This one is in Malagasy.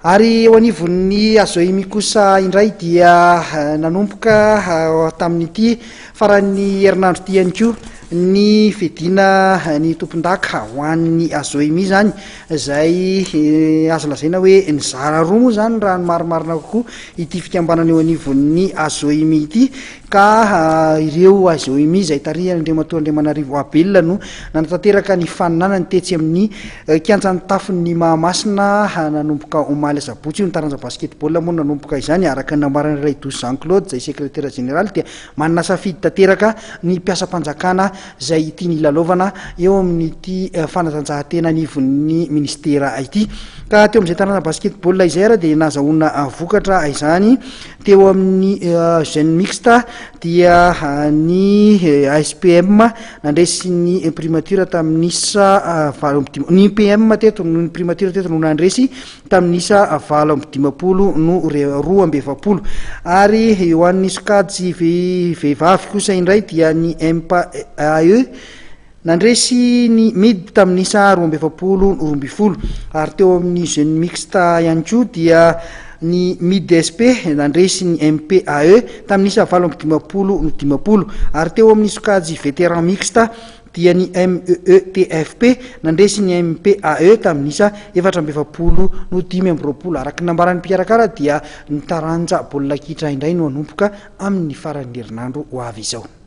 Ary eo anivon'ny azoimy kosa indray dia nanomboka tamin'ity faran'ny herinandro ty ihany koa ny fidina ny tompon-daka ho an'ny azoimy zany zay azo lazaina hoe nizara roa moa zany raha ny marimarina kokoa ity fikambanana eo anivon'ny azoimy ity ka ireo azoimy zay tarihany Andriamatoa-Andriamanarivo Abelona no nanatanteraka ny faninanany tetsy amin'ny kianjan'ny tafon'ny Mahamasina nanomboka omaly asabotsy io ny taranja basketball moa nanomboka izany araka ny nambarany Ray Douz Jean Claude zay secrétaire général dia manana safidy tanteraka ny mpiasa-panjakana zay tiany ilalovana eo amin'ity fanatanjahantena anivon'ny ministera ity ka teo amin'izay taranja basketball izay ara dia nazahoana vokatra izany teo amin'ny jeune mixte dia ny ASPM nandresy ny primature tamin'isa ny PM teto ny primature teto no nandresy tamin'isa 7-20 no 2-20 ary eo an'ny sokajy vehivavy kosa indray dia ny MPAE nandresy ny mid tamin'isa 2-20 ary teo amin'ny jeune mixte ihany koa dia ny MIDSP nandresy ny MPAE tamin'isa 7-20 ary teo amin'ny sokajy vétéran mixte dia ny MEETFP nandresy ny MPAE tamin'isa 4-20 no 5-20 araky nambaran'ny mpiarakara dia ny taranja baolina kitra indray no anomboka amin'ny faran'ny herinandro ho avy izao.